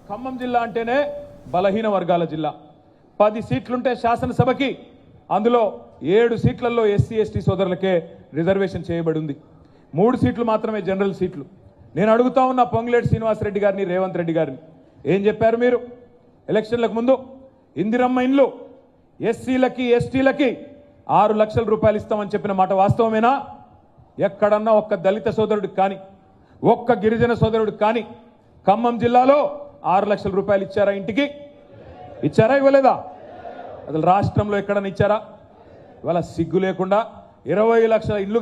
ఖమ్మం జిల్లా అంటేనే బలహీన వర్గాల జిల్లా. 10 సీట్లుంటే శాసనసభకి అందులో 7 సీట్లలో ఎస్సీ ఎస్టీ సోదరులకే రిజర్వేషన్ చేయబడి ఉంది. 3 సీట్లు మాత్రమే జనరల్ సీట్లు. నేను అడుగుతా ఉన్న పొంగులేటి శ్రీనివాసరెడ్డి గారిని, రేవంత్ రెడ్డి గారిని, ఏం చెప్పారు మీరు ఎలక్షన్లకు ముందు? ఇందిరమ్మ ఇండ్లు ఎస్సీలకి ఎస్టీలకి 6 లక్షల రూపాయలు ఇస్తామని చెప్పిన మాట వాస్తవమేనా? ఎక్కడన్నా ఒక్క దళిత సోదరుడికి కానీ, ఒక్క గిరిజన సోదరుడికి కానీ ఖమ్మం జిల్లాలో 6 లక్షల రూపాయలు ఇచ్చారా? ఇంటికి ఇచ్చారా? ఇవ్వలేదా? అసలు రాష్ట్రంలో ఎక్కడన్నా ఇచ్చారా? ఇవాళ సిగ్గు లేకుండా 20 లక్షల ఇల్లు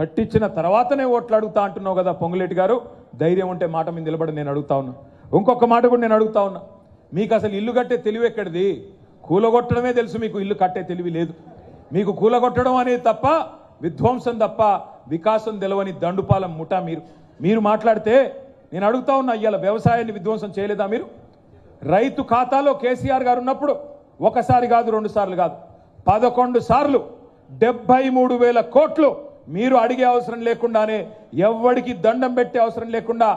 కట్టించిన తర్వాతనే ఓట్లు అడుగుతా అంటున్నావు కదా పొంగులేటి గారు. ధైర్యం ఉంటే మాట మీద నిలబడి నేను అడుగుతా ఉన్నా. ఇంకొక మాట కూడా నేను అడుగుతా ఉన్నా, మీకు అసలు ఇల్లు కట్టే తెలివి ఎక్కడిది? కూలగొట్టడమే తెలుసు మీకు, ఇల్లు కట్టే తెలివి లేదు మీకు. కూలగొట్టడం అనేది తప్ప, విధ్వంసం తప్ప వికాసం తెలవని దండుపాలెం ముఠా మీరు మాట్లాడితే నేను అడుగుతా ఉన్నా, ఇవాళ వ్యవసాయాన్ని విధ్వంసం చేయలేదా మీరు? రైతు ఖాతాలో కేసీఆర్ గారు ఉన్నప్పుడు ఒకసారి కాదు, 2 సార్లు కాదు, 11 సార్లు 73,000 కోట్లు మీరు అడిగే అవసరం లేకుండానే, ఎవ్వడికి దండం పెట్టే అవసరం లేకుండా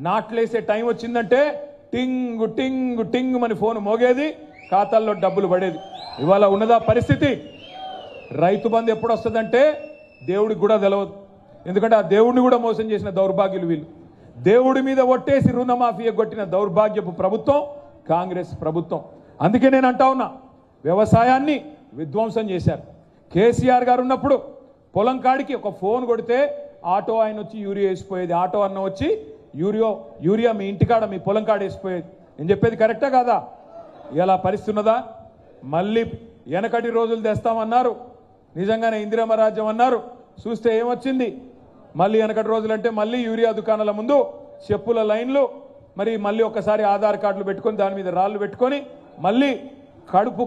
నాట్లేసే టైం వచ్చిందంటే టింగ్ టింగ్ టింగ్ అని ఫోన్ మోగేది, ఖాతాల్లో డబ్బులు పడేది. ఇవాళ ఉన్నదా పరిస్థితి? రైతు బంధు ఎప్పుడు వస్తుందంటే దేవుడికి కూడా తెలియదు. ఎందుకంటే ఆ దేవుడిని కూడా మోసం చేసిన దౌర్భాగ్యులు వీళ్ళు. దేవుడి మీద ఒట్టేసి రుణమాఫీ కొట్టిన దౌర్భాగ్యపు ప్రభుత్వం కాంగ్రెస్ ప్రభుత్వం. అందుకే నేను అంటా ఉన్నా, వ్యవసాయాన్ని విధ్వంసం చేశారు. కేసీఆర్ గారు ఉన్నప్పుడు పొలం కాడికి ఒక ఫోన్ కొడితే ఆటో ఆయన వచ్చి యూరియా వేసిపోయేది, ఆటో అన్న వచ్చి యూరియా మీ ఇంటికాడ మీ పొలం కాడ వేసిపోయేది. నేను చెప్పేది కరెక్టా కాదా? ఇలా పరిస్థితి ఉన్నదా? మళ్ళీ వెనకటి రోజులు తెస్తామన్నారు, నిజంగానే ఇందిరమ్మ రాజ్యం అన్నారు, చూస్తే ఏమొచ్చింది? మళ్ళీ వెనకటి రోజులు అంటే మళ్ళీ యూరియా దుకాణాల ముందు చెప్పుల లైన్లు, మరి మళ్ళీ ఒకసారి ఆధార్ కార్డులు పెట్టుకొని దాని మీద రాళ్ళు పెట్టుకొని మళ్ళీ కడుపు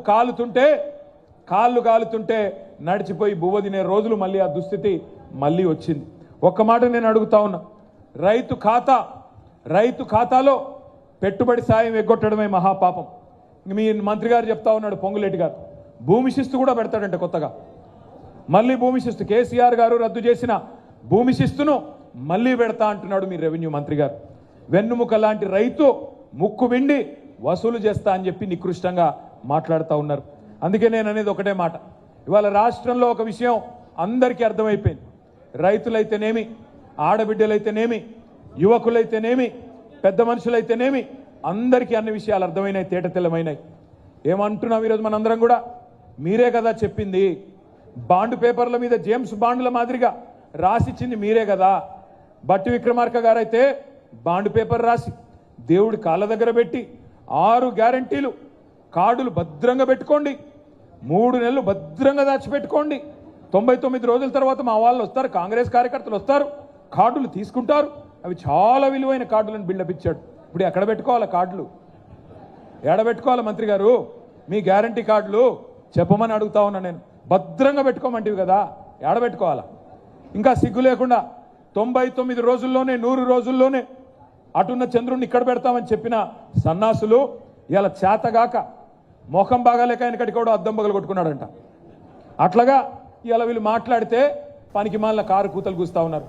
కాళ్ళు కాలుతుంటే నడిచిపోయి బువ్వ తినే రోజులు, మళ్ళీ ఆ దుస్థితి మళ్ళీ వచ్చింది. ఒక్క మాట నేను అడుగుతా ఉన్నా, రైతు ఖాతాలో పెట్టుబడి సాయం ఎగ్గొట్టడమే మహాపాపం. మీ మంత్రి గారు చెప్తా ఉన్నాడు పొంగులేటి గారు, భూమి శిస్తు కూడా పెడతాడంటే కొత్తగా. మళ్ళీ భూమి శిస్తు, కేసీఆర్ గారు రద్దు చేసిన భూమి శిస్తును మళ్ళీ పెడతా అంటున్నాడు మీ రెవెన్యూ మంత్రి గారు. వెన్నుముక లాంటి రైతు ముక్కు విండి వసూలు చేస్తా అని చెప్పి నికృష్టంగా మాట్లాడుతూ ఉన్నారు. అందుకే నేను అనేది ఒకటే మాట, ఇవాళ రాష్ట్రంలో ఒక విషయం అందరికీ అర్థమైపోయింది. రైతులైతేనేమి, ఆడబిడ్డలైతేనేమి, యువకులైతేనేమి, పెద్ద మనుషులైతేనేమి, అందరికీ అన్ని విషయాలు అర్థమైనాయి, తేటతెల్లమైనాయి. ఏమంటున్నాం ఈరోజు మనందరం కూడా? మీరే కదా చెప్పింది, బాండ్ పేపర్ల మీద జేమ్స్ బాండ్ల మాదిరిగా రాసిచ్చింది మీరే కదా. బట్టి విక్రమార్క గారైతే బాండ్ పేపర్ రాసి దేవుడి కాళ్ళ దగ్గర పెట్టి 6 గ్యారంటీలు కార్డులు భద్రంగా పెట్టుకోండి, 3 నెలలు భద్రంగా దాచిపెట్టుకోండి, 99 రోజుల తర్వాత మా వాళ్ళు వస్తారు, కాంగ్రెస్ కార్యకర్తలు వస్తారు, కార్డులు తీసుకుంటారు, అవి చాలా విలువైన కార్డులను బిల్డప్ ఇచ్చాడు. ఇప్పుడు ఎక్కడ పెట్టుకోవాలి కార్డులు? ఎక్కడ పెట్టుకోవాలి మంత్రి గారు? మీ గ్యారంటీ కార్డులు చెప్పమని అడుగుతా ఉన్నా నేను. భద్రంగా పెట్టుకోమంటివి కదా, ఎక్కడ పెట్టుకోవాలా? ఇంకా సిగ్గు లేకుండా 99 రోజుల్లోనే, 100 రోజుల్లోనే అటున్న చంద్రుడిని ఇక్కడ పెడతామని చెప్పిన సన్నాసులు ఇలా చేతగాక మొఖం బాగాలేక ఆయనకడికి కూడా అద్దం పగలు కొట్టుకున్నాడంట. అట్లాగా ఇలా వీళ్ళు మాట్లాడితే పనికి మాలిన కారు కూతలు కూస్తా ఉన్నారు.